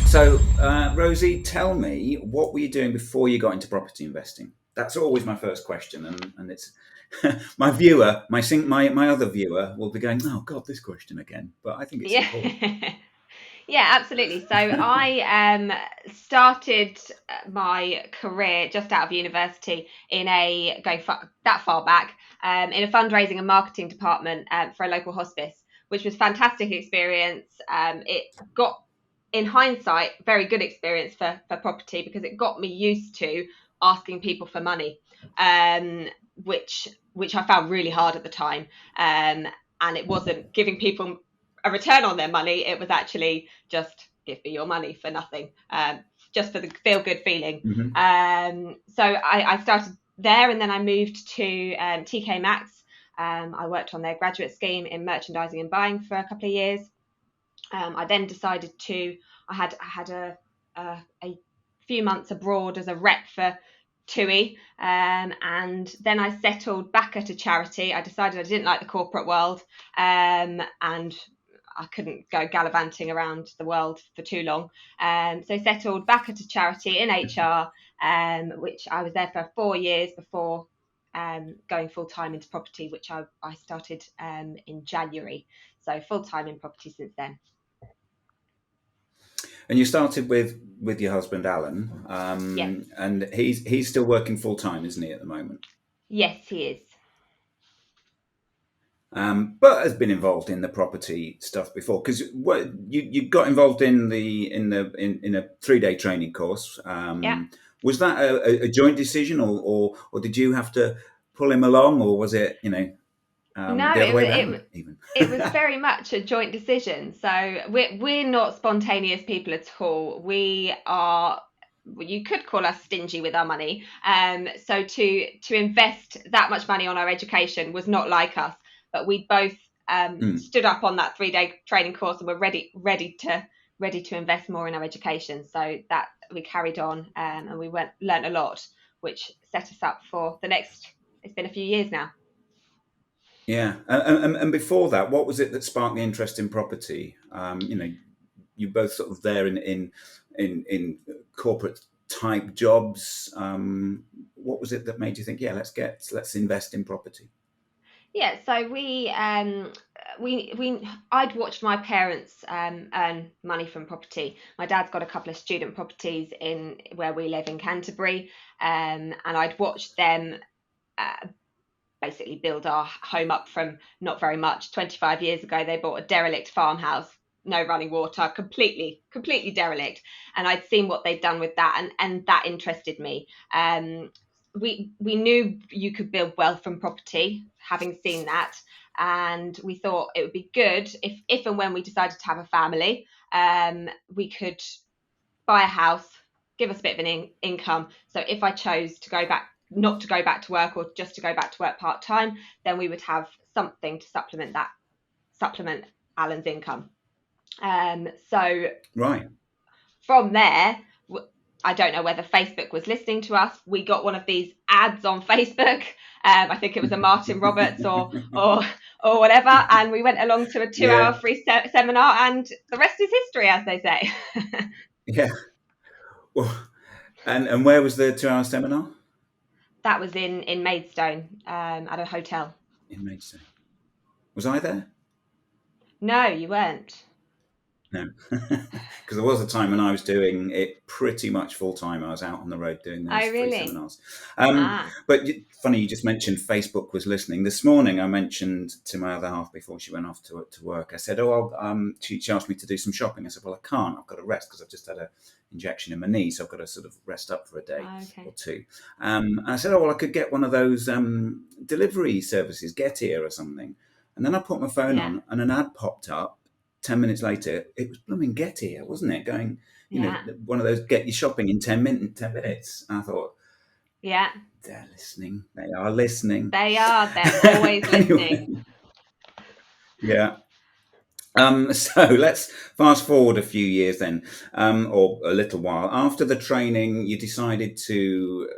So, Rosie, tell me, what were you doing before you got into property investing? That's always my first question, and it's my viewer, my other viewer will be going, "Oh God, this question again." But I think it's Yeah. important. Yeah, absolutely. So I started my career just out of university in that far back in a fundraising and marketing department for a local hospice, which was fantastic experience. It got, in hindsight, very good experience for property because it got me used to asking people for money, um, which I found really hard at the time. And it wasn't giving people a return on their money. It was actually just give me your money for nothing, just for the feel good feeling. Hmm. So I started there, and then I moved to TK Maxx. I worked on their graduate scheme in merchandising and buying for a couple of years. I then decided to. I had a few months abroad as a rep for TUI, and then I settled back at a charity. I decided I didn't like the corporate world, and I couldn't go gallivanting around the world for too long. So settled back at a charity in HR, which I was there for 4 years before going full time into property, which I started in January. So full time in property since then. And you started with your husband Alan, Yes, and he's still working full time, isn't he, at the moment? yes, he is. But has been involved in the property stuff before, because what you got involved in a 3 day training course. Yeah. Was that a joint decision, or did you have to pull him along, or was it No, the other way around even? it was very much a joint decision. So we're not spontaneous people at all. We are. You could call us stingy with our money. So to invest that much money on our education was not like us. But we both Mm. stood up on that 3 day training course and were ready to invest more in our education. So that we carried on, and we learned a lot, which set us up for the next. It's been a few years now. Yeah, and before that, what was it that sparked the interest in property? You both sort of there in corporate type jobs. What was it that made you think, yeah, let's invest in property? Yeah, so I'd watched my parents earn money from property. My dad's got a couple of student properties in where we live in Canterbury, and I'd watched them uh, basically build our home up from not very much. 25 years ago, they bought a derelict farmhouse, no running water, completely derelict, and I'd seen what they'd done with that, and that interested me. We knew you could build wealth from property, having seen that, and we thought it would be good if and when we decided to have a family, we could buy a house, give us a bit of an income. So if I chose to go back, not to go back to work, or just to go back to work part time, then we would have something to supplement Alan's income. So Right. from there, I don't know whether Facebook was listening to us. We got one of these ads on Facebook. I think it was a Martin Roberts or whatever, and we went along to a 2 hour Yeah, free seminar, and the rest is history, as they say. yeah. Well, and where was the 2 hour seminar? That was in Maidstone, at a hotel. In Maidstone. Was I there? No, you weren't. No, because there was a time when I was doing it pretty much full time. I was out on the road doing those Oh, free really? seminars. Ah, But funny, you just mentioned Facebook was listening. This morning, I mentioned to my other half before she went off to work. I said, "Oh, she asked me to do some shopping." I said, "Well, I can't. I've got to rest because I've just had an injection in my knee, so I've got to sort of rest up for a day or okay. two." And I said, "Oh, well, I could get one of those delivery services, Get Here or something." And then I put my phone Yeah, on, and an ad popped up. 10 minutes later, it was blooming Get Here, wasn't it? Going, yeah, one of those get your shopping in 10 minutes. And I thought, yeah. they're listening. They are listening. They are. They're always Anyway, listening. yeah. So let's fast forward a few years then, or a little while. After the training, you decided to,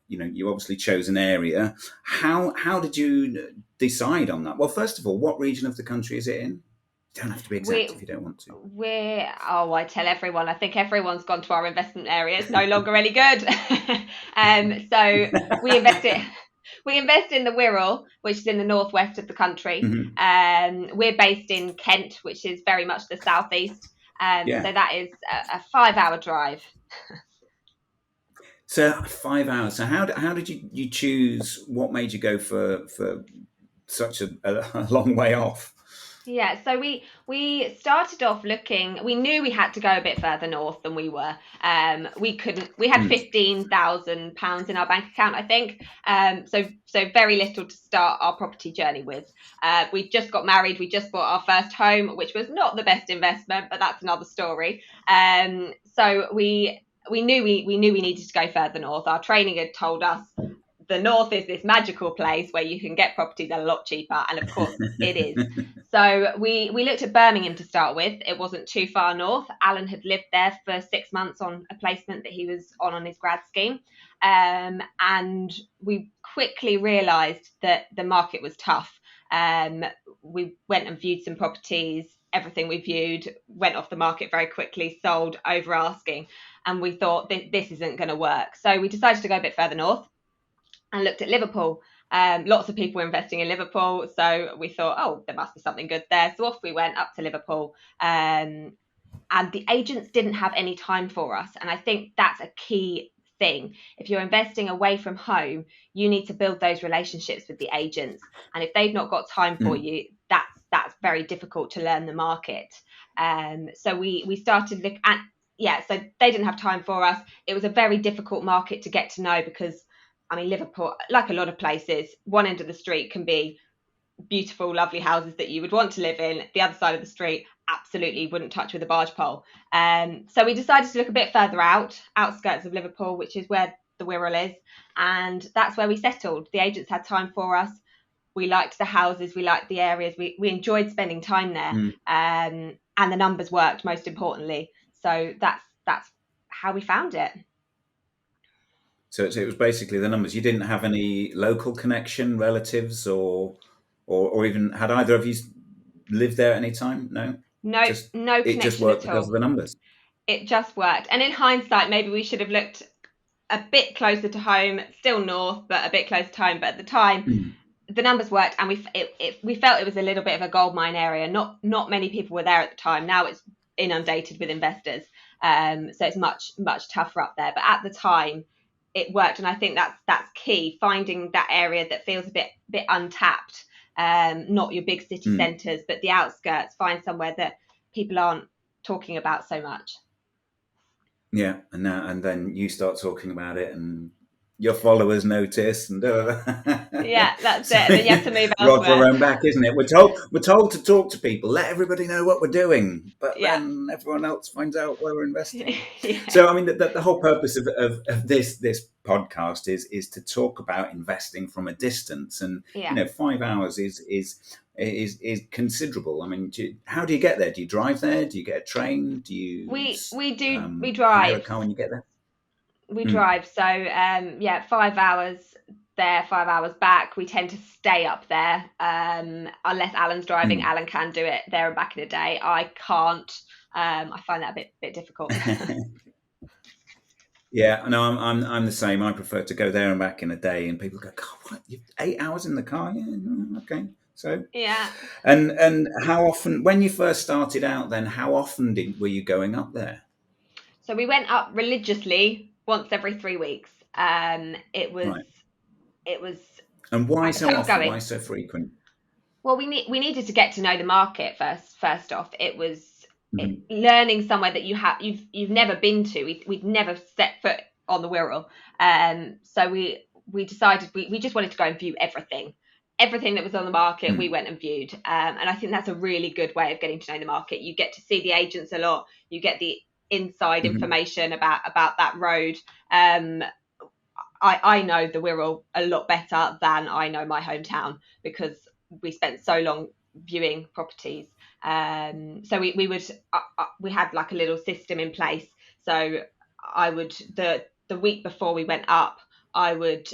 you obviously chose an area. How did you decide on that? Well, first of all, what region of the country is it in? You don't have to be exact if We you don't want to. I tell everyone. I think everyone's gone to our investment area. It's no longer any good. So we invest it. We invest in the Wirral, which is in the northwest of the country. Hmm. We're based in Kent, which is very much the southeast. Yeah. So that is a 5 hour drive. So 5 hours. So how did you choose? What made you go for such a long way off? Yeah, so we started off looking. We knew we had to go a bit further north than we were. We couldn't. We had Mm. £15,000 in our bank account, I think. So very little to start our property journey with. We just got married. We just bought our first home, which was not the best investment, but that's another story. So we knew we knew we needed to go further north. Our training had told us the north is this magical place where you can get properties a lot cheaper, and of course it is. So we looked at Birmingham to start with. It wasn't too far north. Alan had lived there for 6 months on a placement that he was on his grad scheme, and we quickly realised that the market was tough. We went and viewed some properties. Everything we viewed went off the market very quickly, sold over asking, and we thought this isn't going to work. So we decided to go a bit further north and looked at Liverpool. Lots of people were investing in Liverpool, so we thought, oh, there must be something good there. So off we went up to Liverpool, and the agents didn't have any time for us. And I think that's a key thing. If you're investing away from home, you need to build those relationships with the agents, and if they've not got time for Mm. you, that's very difficult to learn the market. So we started look at, yeah, so they didn't have time for us. It was a very difficult market to get to know because, I mean, Liverpool, like a lot of places, one end of the street can be beautiful, lovely houses that you would want to live in. The other side of the street, absolutely wouldn't touch with a barge pole. So we decided to look a bit further outskirts of Liverpool, which is where the Wirral is, and that's where we settled. The agents had time for us. We liked the houses, we liked the areas, we enjoyed spending time there, Mm. and the numbers worked, most importantly. So that's how we found it. So it was basically the numbers. You didn't have any local connection, relatives, or even had either of you lived there at any time? No, No, just no it just connection worked at because of all. the numbers. It just worked. And in hindsight, maybe we should have looked a bit closer to home, still north, but a bit closer to home. But at the time, Mm. the numbers worked, and we felt it was a little bit of a gold mine area. Not many people were there at the time. Now it's inundated with investors, so it's much tougher up there. But at the time, it worked, and I think that's key. Finding that area that feels a bit untapped, not your big city Mm. centres, but the outskirts. Find somewhere that people aren't talking about so much. Yeah, and then you start talking about it, and your followers notice, and Yeah, that's it. so And then you have to move rod for elsewhere. our own back, isn't it? We're told to talk to people, let everybody know what we're doing, but Yeah. then everyone else finds out where we're investing. Yeah. So I mean, the whole purpose of this podcast is to talk about investing from a distance, and Yeah. 5 hours is considerable. I mean, how do you get there? Do you drive there? Do you get a train? Do you We hire a drive. car when you get there? We Mm. drive. So yeah, 5 hours there, 5 hours back. We tend to stay up there. Unless Alan's driving, Mm. Alan can do it there and back in a day. I can't. I find that a bit difficult. Yeah, no, I'm the same. I prefer to go there and back in a day, and people go, "God, what? 8 hours in the car? Yeah, okay." So, Yeah. and how often, when you first started out, then how often were you going up there? So we went up religiously once every 3 weeks. Right. It was And why so tough often? Why going. so frequent? Well, we needed to get to know the market first. First off, it was Hmm. learning somewhere that you've never been to. We'd never set foot on the Wirral, so we decided we just wanted to go and view everything that was on the market. We Mm. went and viewed, and I think that's a really good way of getting to know the market. You get to see the agents a lot. You get the inside Hmm. information about that road. Um, I know the Wirral a lot better than I know my hometown because we spent so long viewing properties. So we had like a little system in place. So I would the week before we went up, I would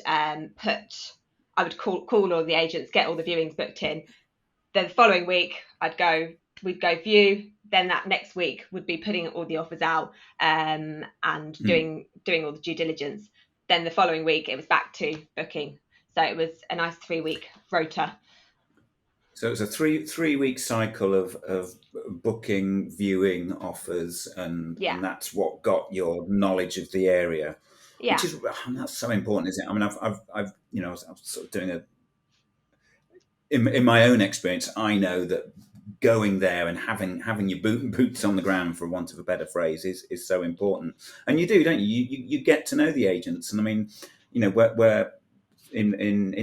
call all the agents, get all the viewings booked in. Then the following week, I'd go we'd go view. Then that next week would be putting all the offers out, and Mm. doing all the due diligence. Then the following week it was back to booking. So it was a nice 3-week rota. So it's a three week cycle of booking, viewing, offers, Yeah, and that's what got your knowledge of the area, which yeah, is that's so important, isn't it? I mean, I've I was sort of doing a in my own experience. I know that going there and having your boots on the ground, for want of a better phrase, is so important. And you do, don't you? You get to know the agents, and I mean, where in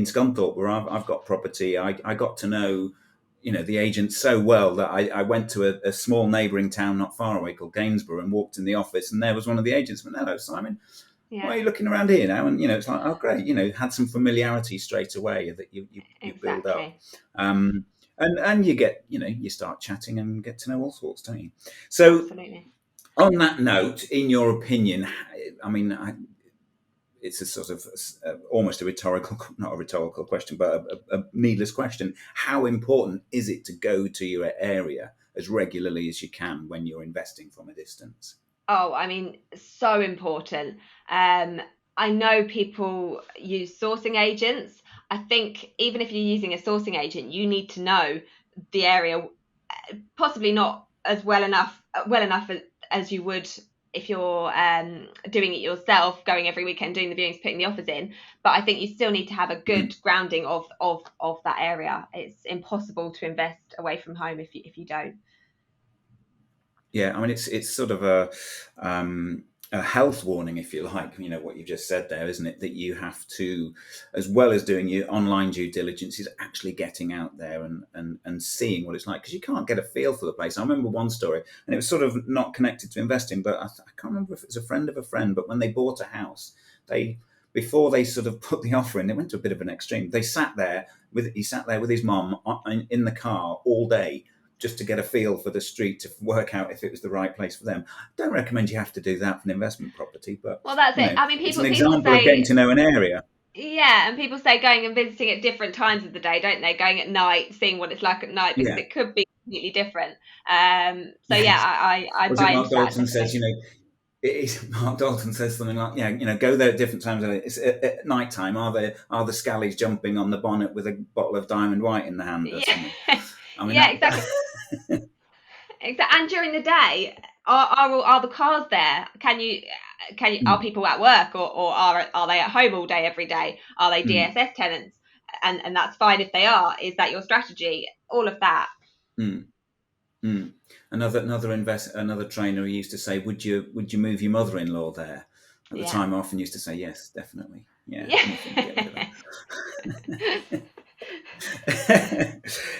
Scunthorpe, where I've got property, I got to know, the agents so well that I went to a small neighbouring town not far away called Gainsborough and walked in the office, and there was one of the agents. Went, "Hello, Simon. Why yeah, are you looking around here now?" And it's like, "Oh, great." Had some familiarity straight away that you build up, exactly. um, and you get, you start chatting and get to know all sorts, don't you? So Absolutely. on that note, in your opinion, I mean, it's a sort of almost a rhetorical, not a rhetorical question, but a needless question. How important is it to go to your area as regularly as you can when you're investing from a distance? Oh, I mean, so important. Um, I know people use sourcing agents. I think even if you're using a sourcing agent, you need to know the area, possibly not as well enough as you would if you're doing it yourself, going every weekend, doing the viewings, putting the offers in. But I think you still need to have a good Mm. grounding of that area. It's impossible to invest away from home if you don't. Yeah, I mean, it's sort of a health warning, if you like. What you just said there, isn't it? That you have to, as well as doing your online due diligence, is actually getting out there and seeing what it's like, because you can't get a feel for the place. I remember one story, and it was sort of not connected to investing, but I can't remember if it was a friend of a friend. But when they bought a house, they before they sort of put the offer in, they went to a bit of an extreme. He sat there with his mum in the car all day, just to get a feel for the street, to work out if it was the right place for them. I don't recommend you have to do that for an investment property, but Well, that's it. I mean, it's an people example of getting say, to know an area. yeah, and people say going and visiting at different times of the day, don't they? Going at night, seeing what it's like at night, because Yeah, it could be completely different. So yeah. yeah, I Was it buy Mark into that Dalton says? definitely. Mark Dalton says something like, "Yeah, go there at different times. It's at night time. Are the scallies jumping on the bonnet with a bottle of Diamond White in the hand or Yeah, something?" I mean, yeah, exactly. And during the day, are the cars there? Are people at work, or are they at home all day every day? Are they mm, DSS tenants? And that's fine if they are. Is that your strategy? All of that. mm, mm. Another trainer who used to say, "Would you move your mother-in-law there?" At the Yeah. time, I often used to say, "Yes, definitely. Yeah, Yeah. anything to get rid of her."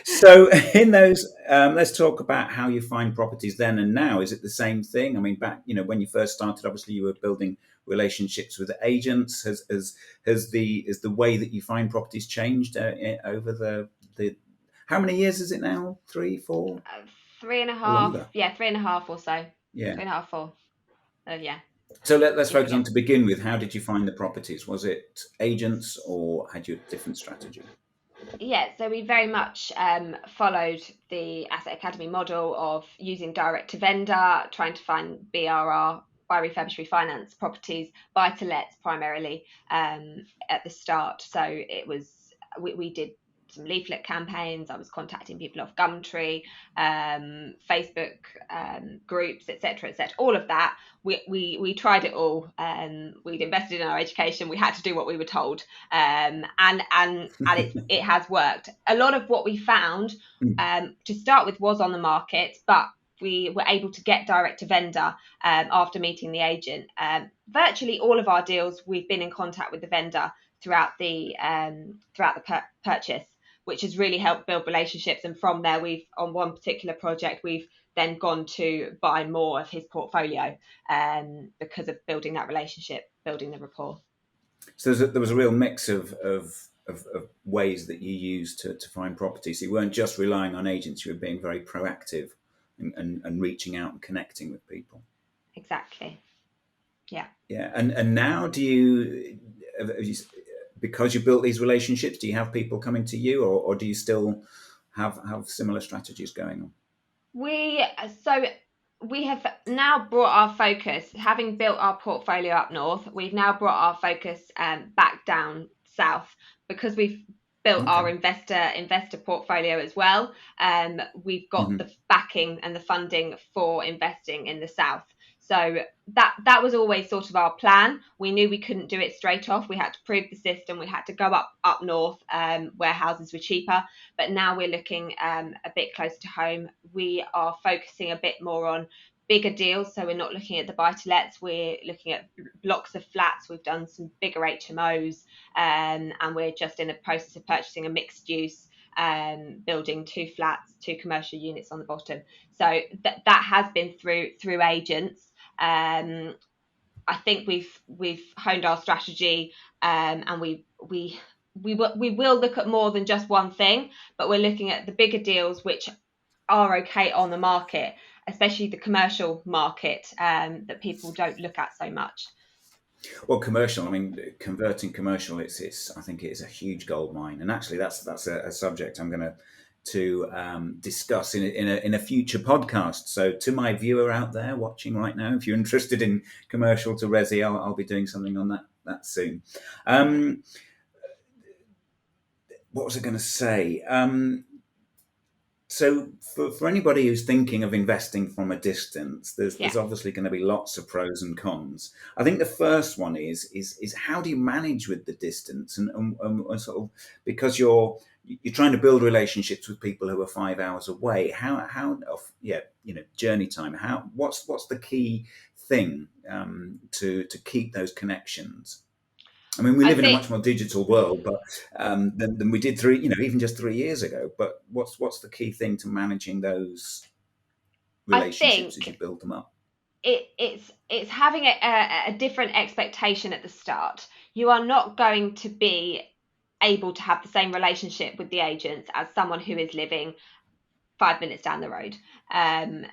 So, in those, let's talk about how you find properties then and now. Is it the same thing? I mean, back, when you first started, obviously you were building relationships with agents. Has the way that you find properties changed over the how many years is it now? 3, 4, Uh, Three and a or half. longer? Yeah, 3.5 or so. Yeah. 3.5, 4. Yeah, So let's yeah, focus yeah. on, to begin with. How did you find the properties? Was it agents, or had you a different strategy? Yeah, so we very much followed the Asset Academy model of using direct to vendor, trying to find BRR, buy refurbish refinance properties, buy to lets primarily, at the start. So we did some leaflet campaigns. I was contacting people off Gumtree, Facebook groups, etc., etc. All of that. We tried it all. We'd invested in our education. We had to do what we were told, and it has worked. A lot of what we found, Mm, to start with, was on the market, but we were able to get direct to vendor after meeting the agent. Virtually all of our deals, we've been in contact with the vendor throughout the purchase, which has really helped build relationships. And from there, we've on one particular project, we've then gone to buy more of his portfolio, because of building that relationship, building the rapport. So there was a real mix of ways that you used to find properties. So you weren't just relying on agents; you were being very proactive and reaching out and connecting with people. Exactly. Yeah. Yeah, and now have you, because you built these relationships, do you have people coming to you, or do you still have similar strategies going on? We so we have now brought our focus, having built our portfolio up north, we've now brought our focus back down south because we've built our Okay. investor portfolio as well. We've got Hmm. the backing and the funding for investing in the south. So that was always sort of our plan. We knew we couldn't do it straight off. We had to prove the system. We had to go up north where houses were cheaper. But now we're looking a bit closer to home. We are focusing a bit more on bigger deals. So we're not looking at the buy to lets, we're looking at blocks of flats. We've done some bigger HMOs, and we're just in the process of purchasing a mixed use building, 2 flats, 2 commercial units on the bottom. So that has been through agents. I think we've honed our strategy, and we will look at more than just one thing, but we're looking at the bigger deals which are okay on the market, especially the commercial market, that people don't look at so much. Well, commercial. I mean, converting commercial. It's. I think it is a huge gold mine, and actually, that's a subject I'm going to discuss in a future podcast. So, to my viewer out there watching right now, if you're interested in commercial to resi, I'll be doing something on that soon. Um, what was I going to say? So for anybody who's thinking of investing from a distance, Yeah, there's obviously going to be lots of pros and cons. I think the first one is how do you manage with the distance and sort of, because you're trying to build relationships with people who are 5 hours away. How yeah, journey time. What's the key thing to keep those connections? I mean, we I live in a think much more digital world, but than we did even just 3 years ago. But what's the key thing to managing those I relationships as you think build them up? it's having a different expectation at the start. You are not going to be able to have the same relationship with the agents as someone who is living 5 minutes down the road. Um,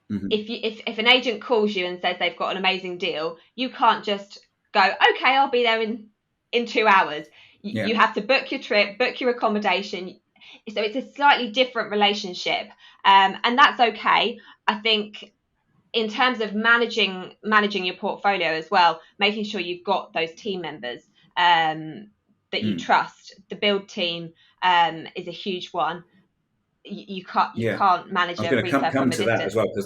Hmm. if an agent calls you and says they've got an amazing deal, you can't just go, okay, I'll be there in 2 hours. You Yeah. have to book your trip, book your accommodation. So it's a slightly different relationship, and that's okay. I think in terms of managing your portfolio as well, making sure you've got those team members that you Mm. trust. The build team is a huge one. You Yeah. can't I manage was a going to come refurb come from a to that as distance. well because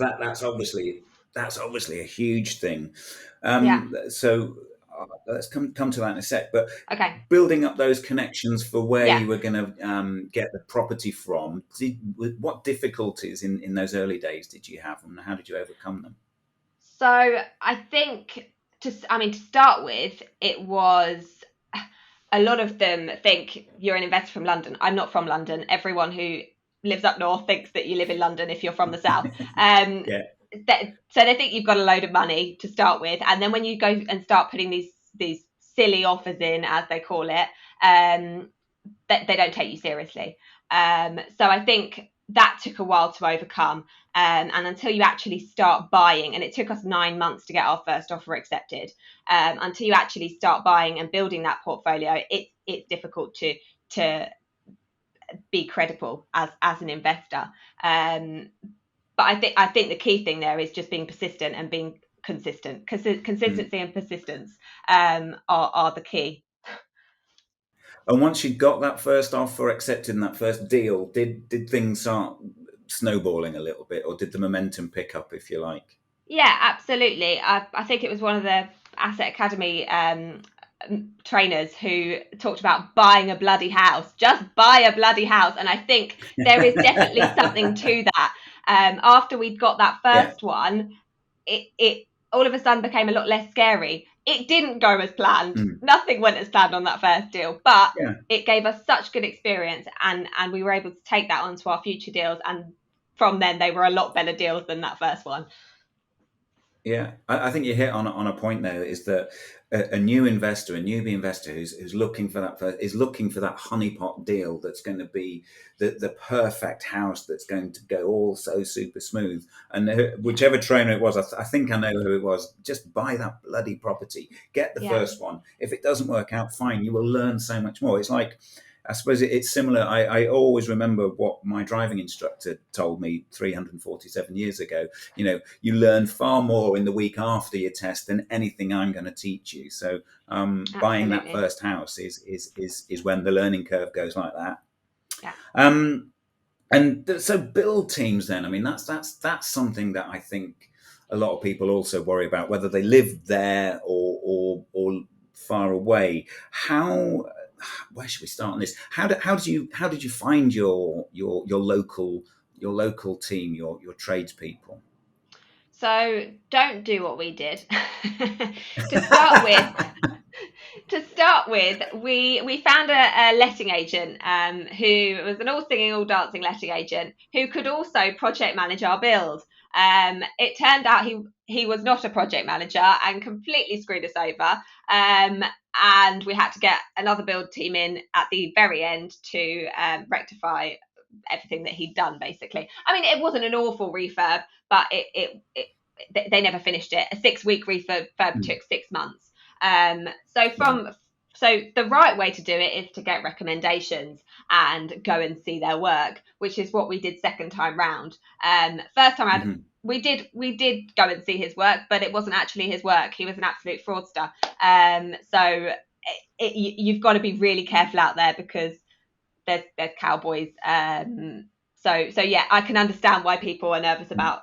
that's obviously a huge thing. Yeah. So let's come to that in a sec. But Okay. building up those connections for where Yeah. you were going to get the property from, what difficulties in those early days did you have, and how did you overcome them? So I think to start with, it was a lot of them think you're an investor from London. I'm not from London. Everyone who lives up north thinks that you live in London if you're from the south. Um, Yeah. so they think you've got a load of money to start with, and then when you go and start putting these silly offers in, as they call it, they don't take you seriously. So I think that took a while to overcome. And until you actually start buying, and it took us 9 months to get our first offer accepted, until you actually start buying and building that portfolio, it's difficult to be credible as an investor. Um, but I think the key thing there is just being persistent and being consistent. Mm. Consistency and persistence are the key. And once you got that first offer accepted and that first deal, did things start snowballing a little bit, or did the momentum pick up, if you like? Yeah, absolutely. I think it was one of the Asset Academy trainers who talked about buying a bloody house. Just buy a bloody house. And I think there is definitely something to that. After we'd got that Yeah. first one, it all of a sudden became a lot less scary. It didn't go as planned. Mm. Nothing went as planned on that first deal, but Yeah. it gave us such good experience, and we were able to take that onto our future deals. And from then, they were a lot better deals than that first one. Yeah, I think you hit on a point there. Is that a new investor, a newbie investor who's looking for that is looking for that honeypot deal that's going to be the perfect house that's going to go all so super smooth. And Yeah, whichever trainer it was, I think I know who it was. Just buy that bloody property, get the yeah, first one. If it doesn't work out, fine. You will learn so much more. It's like I suppose it's similar. I always remember what my driving instructor told me 347 years ago. You learn far more in the week after your test than anything I'm going to teach you. So buying that Absolutely. first house is when the learning curve goes like that. Yeah. Um, so build teams. Then, I mean, that's something that I think a lot of people also worry about, whether they live there or far away. How Where should we start on this? How did you find your local team, your tradespeople? So don't do what we did. To start with, we found a letting agent who was an all singing, all dancing letting agent who could also project manage our build. It turned out he was not a project manager and completely screwed us over. And we had to get another build team in at the very end to rectify everything that he'd done. Basically, I mean, it wasn't an awful refurb, but they never finished it. A 6-week refurb Mm, took 6 months. Um, so right. from so the right way to do it is to get recommendations and go and see their work, which is what we did second time round. First time round, Hmm. we did go and see his work, but it wasn't actually his work. He was an absolute fraudster. So you've got to be really careful out there because there's cowboys. So yeah, I can understand why people are nervous about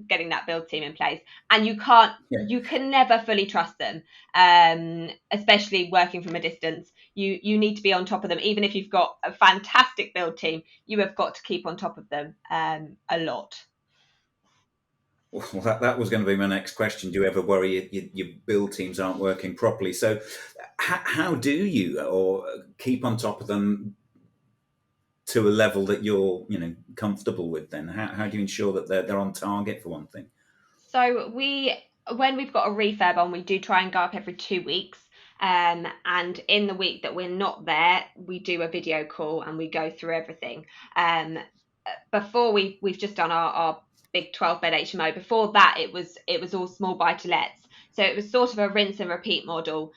getting that build team in place, and Yeah. you can never fully trust them, especially working from a distance. You need to be on top of them, even if you've got a fantastic build team. You have got to keep on top of them a lot. Well, that was going to be my next question. Do you ever worry your build teams aren't working properly? So, how do you or keep on top of them to a level that you're comfortable with? Then, how do you ensure that they're on target, for one thing? So when we've got a refurb on, we do try and go up every 2 weeks. And in the week that we're not there, we do a video call and we go through everything. Um, Before we've just done our big 12-bed HMO. Before that, it was all small buy to lets. So it was sort of a rinse and repeat model.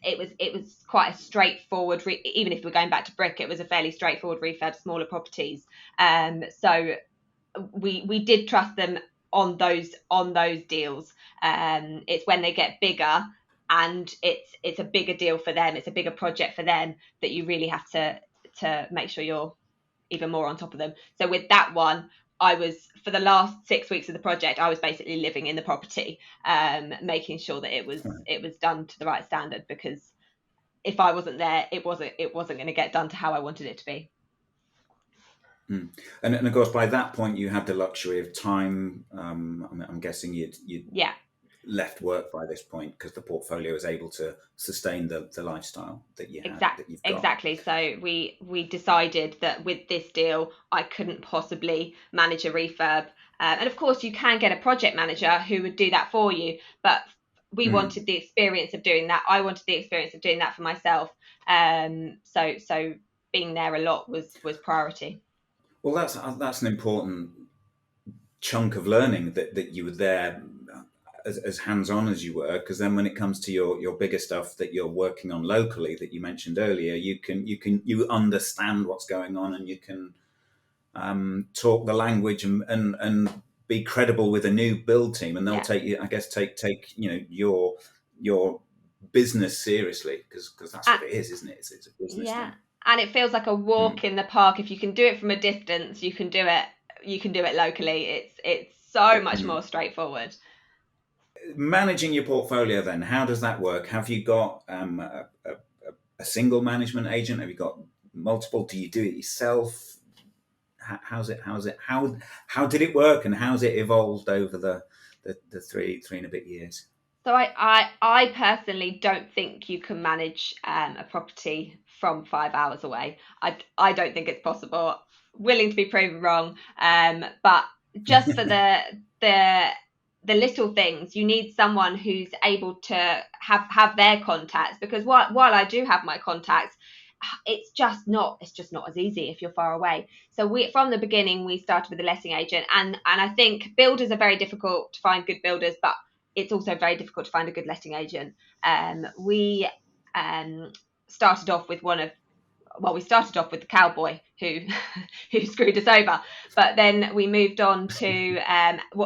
It was quite a straightforward. Even if we're going back to brick, it was a fairly straightforward refurb, smaller properties. So we did trust them on those deals. It's when they get bigger and it's a bigger deal for them, it's a bigger project for them, that you really have to make sure you're even more on top of them. So with that one, I was, for the last 6 weeks of the project, I was basically living in the property, making sure that it was done to the right standard, because if I wasn't there, it wasn't going to get done to how I wanted it to be. Mm. And of course, by that point, you had the luxury of time. I'm guessing you'd Yeah. left work by this point because the portfolio was able to sustain the lifestyle that you've got. Exactly. So we decided that with this deal, I couldn't possibly manage a refurb. And of course, you can get a project manager who would do that for you, but we Mm. wanted the experience of doing that. I wanted the experience of doing that for myself. So being there a lot was priority. Well, that's an important chunk of learning that you were there as hands-on as you were, because then when it comes to your bigger stuff that you're working on locally that you mentioned earlier, you understand what's going on, and you can talk the language and be credible with a new build team, and they'll Yeah. take you, I guess, take your business seriously, because that's Uh, what it is, isn't it? It's a business yeah. thing. And it feels like a Mm. walk in the park. If you can do it from a distance, you can do it. You can do it locally. It's so much Mm. more straightforward. Managing your portfolio, then, how does that work? Have you got a single management agent? Have you got multiple? Do you do it yourself? How did it work, and how's it evolved over the three and a bit years? So I personally don't think you can manage a property from 5 hours away. I don't think it's possible. Willing to be proven wrong. But just for the the little things, you need someone who's able to have their contacts, because while I do have my contacts, it's just not as easy if you're far away. So we, from the beginning, we started with a letting agent, and I think builders are very difficult to find, good builders, but it's also very difficult to find a good letting agent. We started off with we started off with the cowboy who who screwed us over, but then we moved on to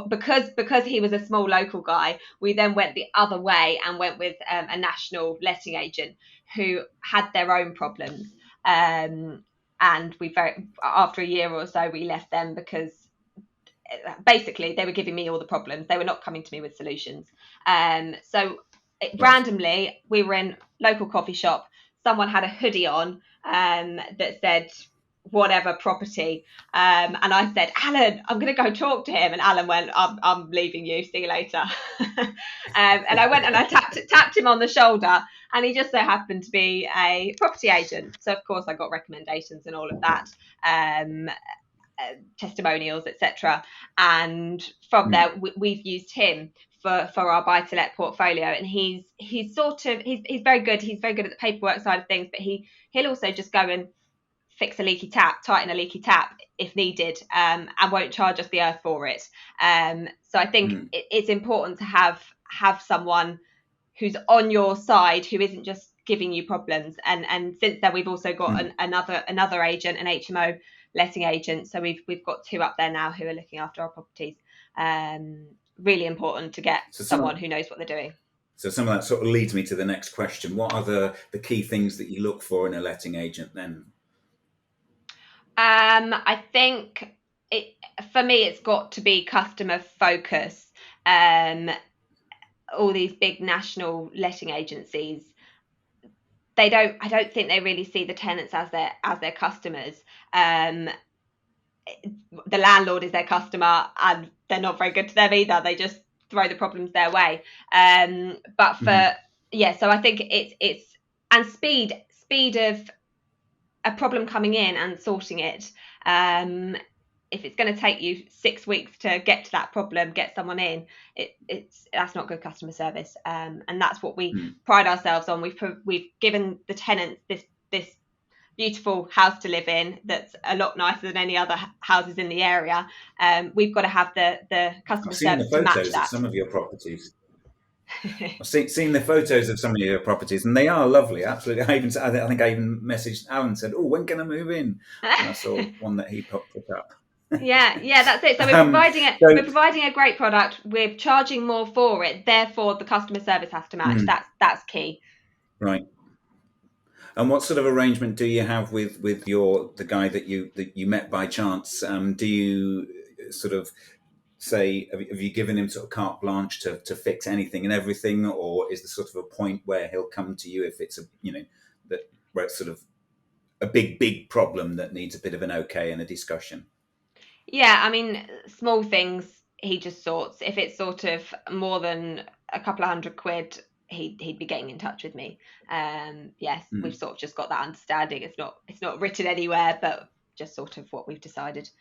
because he was a small local guy, we then went the other way and went with a national letting agent who had their own problems, and after a year or so we left them because basically they were giving me all the problems. They were not coming to me with solutions. So Right. randomly we were in local coffee shop. Someone had a hoodie on that said whatever property, and I said, Alan, I'm going to go talk to him. And Alan went, I'm leaving you. See you later. And I went and I tapped him on the shoulder, and he just so happened to be a property agent. So of course I got recommendations and all of that. Testimonials, etc. And from there, we've used him for our buy to let portfolio. And he's very good. He's very good at the paperwork side of things, but he'll also just go and fix a leaky tap, tighten a leaky tap if needed, and won't charge us the earth for it. So I think it's important to have someone who's on your side, who isn't just giving you problems. And since then, we've also got another agent, an HMO letting agent. So we've got two up there now who are looking after our properties. Really important to get someone who knows what they're doing. So some of that sort of leads me to the next question. What are the key things that you look for in a letting agent then? I think for me, it's got to be customer focus. All these big national letting agencies, I don't think they really see the tenants as their customers. The landlord is their customer, and they're not very good to them either. They just throw the problems their way. But so I think it's and speed of a problem coming in and sorting it. If it's going to take you 6 weeks to get to that problem, get someone in, that's not good customer service. And that's what we pride ourselves on. We've given the tenants this beautiful house to live in that's a lot nicer than any other houses in the area. We've got to have the customer service to match that. I've seen the photos of some of your properties. I've seen the photos of some of your properties, and they are lovely. Absolutely. I think I even messaged Alan and said, "Oh, when can I move in?" And I saw one that he put up. Yeah, that's it. So we're providing a great product. We're charging more for it. Therefore, the customer service has to match. That's key. Right. And what sort of arrangement do you have with the guy that you met by chance? Do you sort of say, have you given him sort of carte blanche to fix anything and everything, or is there sort of a point where he'll come to you if it's where it's sort of a big problem that needs a bit of an okay and a discussion? Yeah, I mean, small things he just sorts. If it's sort of more than a couple of £100, he'd be getting in touch with me. Yes, we've sort of just got that understanding. It's not written anywhere, but just sort of what we've decided.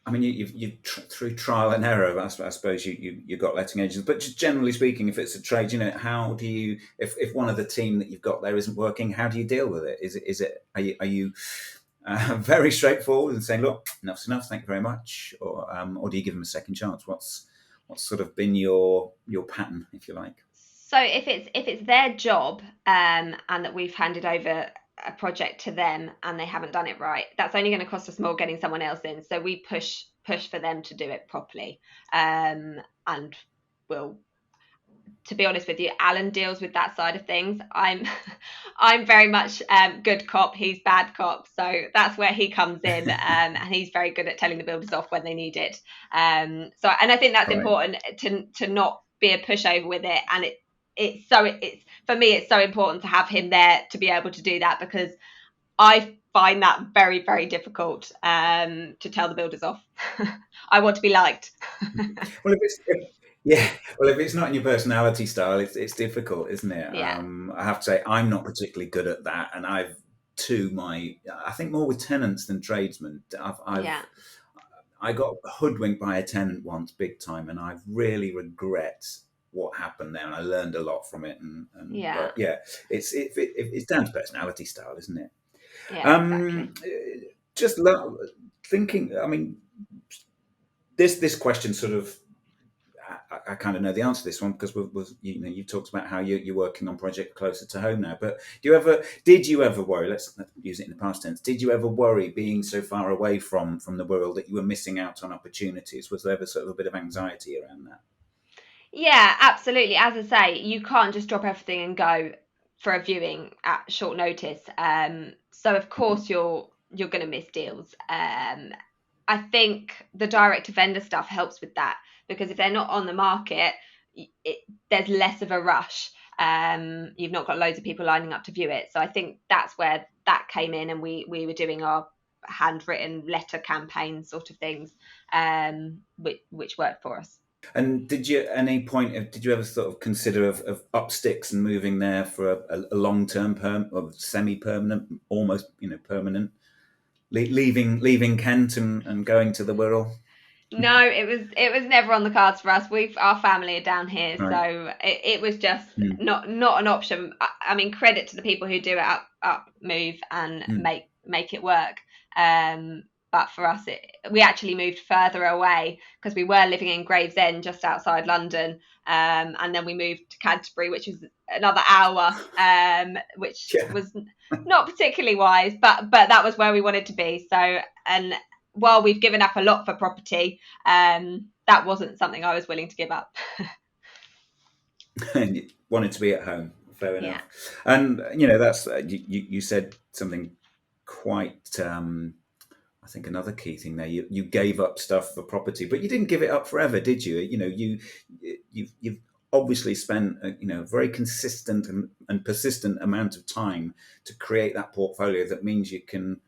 I mean, you through trial and error, I suppose you got letting agents. But just generally speaking, if it's a trade, how do you, if one of the team that you've got there isn't working, how do you deal with it? Are you very straightforward and saying, look, enough's enough, thank you very much, or do you give them a second chance? What's sort of been your pattern, if you like? So if it's their job, and that we've handed over a project to them and they haven't done it right, that's only going to cost us more getting someone else in. So we push for them to do it properly. And we'll, to be honest with you, Alan deals with that side of things. I'm very much good cop, he's bad cop, so that's where he comes in, and he's very good at telling the builders off when they need it. And I think that's important to not be a pushover with it. And it's for me, it's so important to have him there to be able to do that, because I find that very, very difficult to tell the builders off. I want to be liked. Well, if it's not in your personality style, it's difficult, isn't it? Yeah. I have to say, I'm not particularly good at that, and I think more with tenants than tradesmen. I got hoodwinked by a tenant once, big time, and I really regret what happened there, and I learned a lot from it. But it's down to personality style, isn't it? Yeah, exactly. Just thinking, I mean, this question sort of I kind of know the answer to this one because you talked about how you're working on projects closer to home now. But did you ever worry? Let's use it in the past tense. Did you ever worry being so far away from the world that you were missing out on opportunities? Was there ever sort of a bit of anxiety around that? Yeah, absolutely. As I say, you can't just drop everything and go for a viewing at short notice. So of course you're going to miss deals. I think the direct to vendor stuff helps with that, because if they're not on the market, there's less of a rush. You've not got loads of people lining up to view it. So I think that's where that came in, and we were doing our handwritten letter campaign sort of things, which worked for us. And did you at any point did you ever sort of consider of up sticks and moving there for a long term or semi permanent, almost permanent, leaving Kent and going to the Wirral? No, it was never on the cards for us. Our family are down here, Right. so it was just Mm. not an option. I mean, credit to the people who do it up move and Mm. make it work. But for us, we actually moved further away because we were living in Gravesend, just outside London, and then we moved to Canterbury, which was another hour, which Yeah. was not particularly wise, but that was where we wanted to be. So, and while we've given up a lot for property, that wasn't something I was willing to give up. And you wanted to be at home. Fair Yeah. enough. And that's you said something quite. I think another key thing there. You gave up stuff for property, but you didn't give it up forever, did you? You've obviously spent a very consistent and persistent amount of time to create that portfolio. That means you can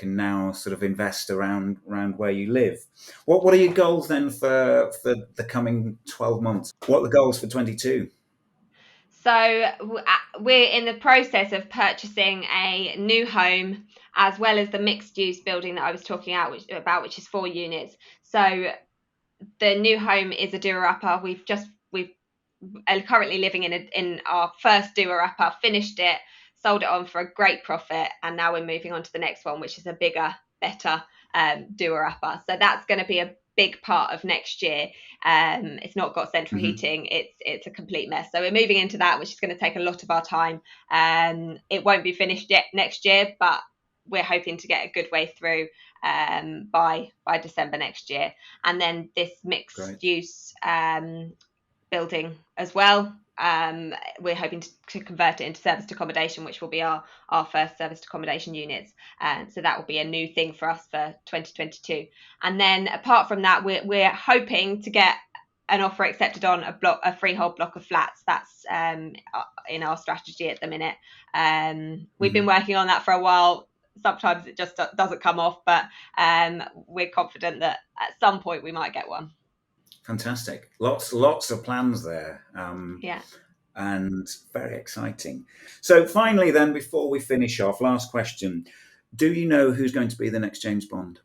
now sort of invest around where you live. What are your goals then for the coming 12 months? What are the goals for 22? So we're in the process of purchasing a new home, as well as the mixed use building that I was talking about, which is 4 units. So the new home is a doer-upper. We're currently living in our first doer-upper, finished it, sold it on for a great profit, and now we're moving on to the next one, which is a bigger, better doer-upper. So that's going to be a big part of next year. It's not got central heating. It's a complete mess. So we're moving into that, which is going to take a lot of our time. It won't be finished yet next year, but we're hoping to get a good way through by December next year. And then this mixed use building as well. We're hoping to convert it into serviced accommodation, which will be our first serviced accommodation units. So that will be a new thing for us for 2022. And then apart from that, we're hoping to get an offer accepted on a freehold block of flats. That's in our strategy at the minute. We've been working on that for a while. Sometimes it just doesn't come off, but we're confident that at some point we might get one. Fantastic. Lots of plans there. Yeah. And very exciting. So finally then, before we finish off, last question. Do you know who's going to be the next James Bond?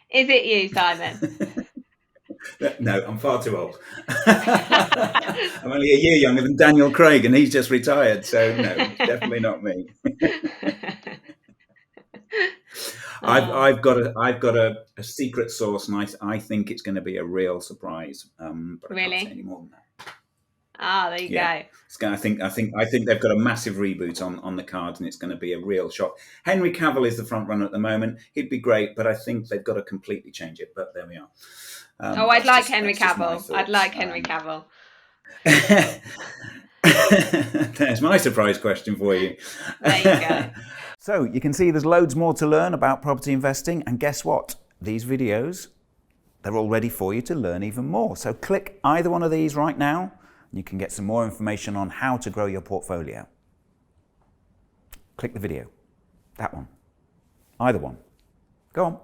Is it you, Simon? No, I'm far too old. I'm only a year younger than Daniel Craig, and he's just retired. So no, definitely not me. I've got a secret source, and I think it's going to be a real surprise. But I can't say any more than that. Ah, there you go. I think they've got a massive reboot on the cards, and it's going to be a real shock. Henry Cavill is the front runner at the moment. He'd be great, but I think they've got to completely change it. But there we are. I'd like Henry Cavill. I'd like Henry Cavill. There's my surprise question for you. There you go. So you can see there's loads more to learn about property investing, and guess what? These videos, they're all ready for you to learn even more. So click either one of these right now, and you can get some more information on how to grow your portfolio. Click the video. That one. Either one. Go on.